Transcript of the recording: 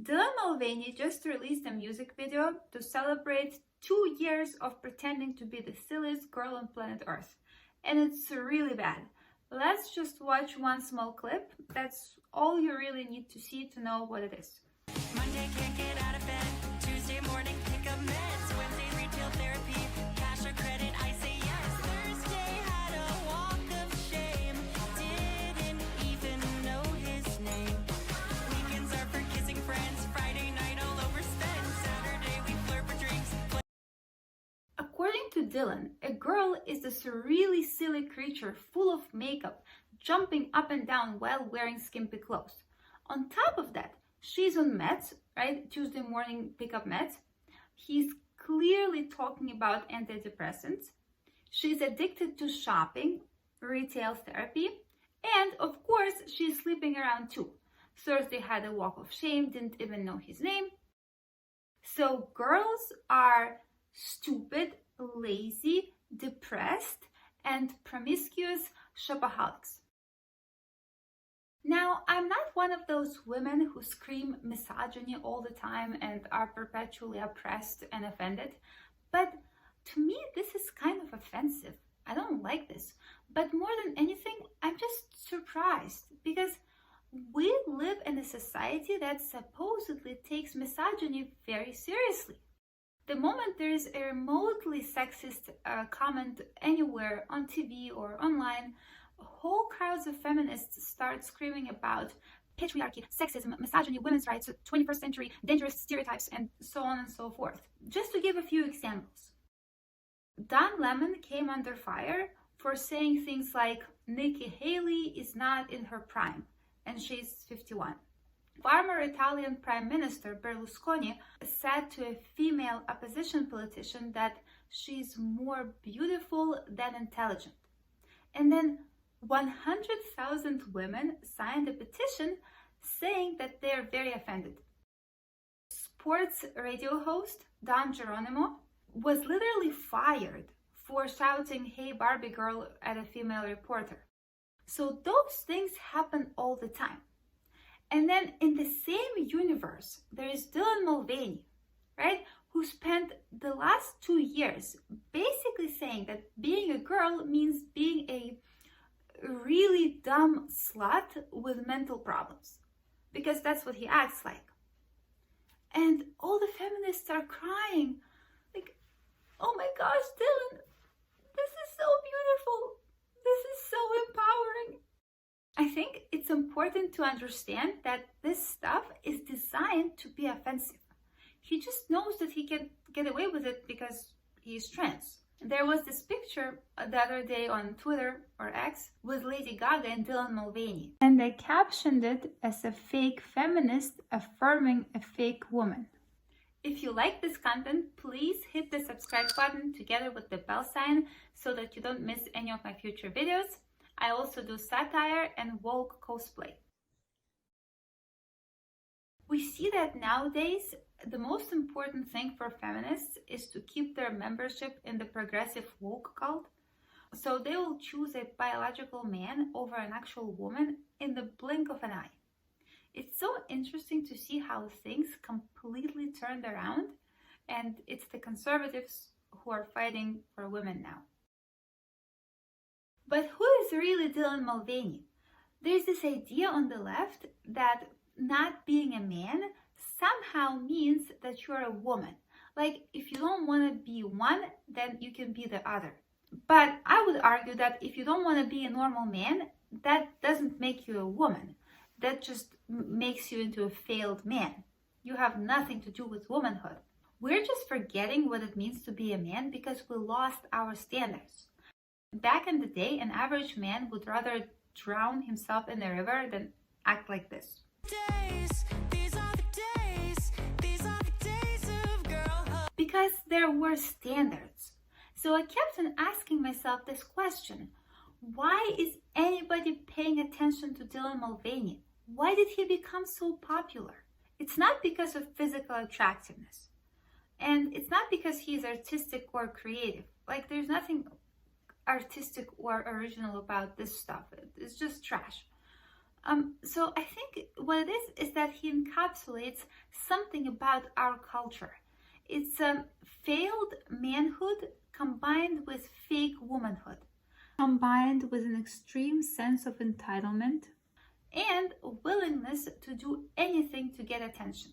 Dylan Mulvaney just released a music video to celebrate 2 years of pretending to be the silliest girl on planet Earth. And it's really bad. Let's just watch one small clip. That's all you really need to see to know what it is. Monday can't get out of bed. Tuesday morning pick up meds. Wednesday retail therapy. Cash or credit, I say yes. Thursday had a walk of shame. Didn't even know his name. Weekends are for kissing friends. Friday night all overspent. Saturday we flirt for drinks. According to Dylan, a girl is this really silly creature full of makeup, jumping up and down while wearing skimpy clothes. On top of that, she's on meds, right? Tuesday morning pickup meds. He's clearly talking about antidepressants. She's addicted to shopping, retail therapy, and of course, she's sleeping around too. Thursday had a walk of shame, didn't even know his name. So girls are stupid, lazy, depressed, and promiscuous shopaholics. Now, I'm not one of those women who scream misogyny all the time and are perpetually oppressed and offended, but to me, this is kind of offensive. I don't like this. But more than anything, I'm just surprised because we live in a society that supposedly takes misogyny very seriously. The moment there is a remotely sexist comment anywhere on TV or online, whole crowds of feminists start screaming about patriarchy, sexism, misogyny, women's rights, 21st century dangerous stereotypes, and so on and so forth. Just to give a few examples. Don Lemon came under fire for saying things like Nikki Haley is not in her prime and she's 51. Former Italian Prime Minister Berlusconi said to a female opposition politician that she's more beautiful than intelligent. And then 100,000 women signed a petition saying that they're very offended. Sports radio host Don Geronimo was literally fired for shouting, "Hey Barbie girl," at a female reporter. So those things happen all the time. And then in the same universe, there is Dylan Mulvaney, right? Who spent the last 2 years basically saying that being a girl means being a really dumb slut with mental problems, because that's what he acts like. And all the feminists are crying, like, oh my gosh, Dylan, this is so beautiful. This is so empowering. I think it's important to understand that this stuff is designed to be offensive. He just knows that he can get away with it because he's trans. There was this picture the other day on Twitter or X with Lady Gaga and Dylan Mulvaney. And I captioned it as a fake feminist affirming a fake woman. If you like this content, please hit the subscribe button together with the bell sign so that you don't miss any of my future videos. I also do satire and woke cosplay. We see that nowadays, the most important thing for feminists is to keep their membership in the progressive woke cult. So they will choose a biological man over an actual woman in the blink of an eye. It's so interesting to see how things completely turned around, and it's the conservatives who are fighting for women now. But who is really Dylan Mulvaney? There's this idea on the left that not being a man somehow means that you're a woman. Like, if you don't want to be one, then you can be the other. But I would argue that if you don't want to be a normal man, that doesn't make you a woman. That just makes you into a failed man. You have nothing to do with womanhood. We're just forgetting what it means to be a man because we lost our standards. Back in the day, an average man would rather drown himself in a river than act like this. Because there were standards. So I kept on asking myself this question: why is anybody paying attention to Dylan Mulvaney? Why did he become so popular? It's not because of physical attractiveness. And it's not because he's artistic or creative. Like, there's nothing artistic or original about this stuff. It's just trash. So I think what it is that he encapsulates something about our culture. It's failed manhood combined with fake womanhood, combined with an extreme sense of entitlement and willingness to do anything to get attention.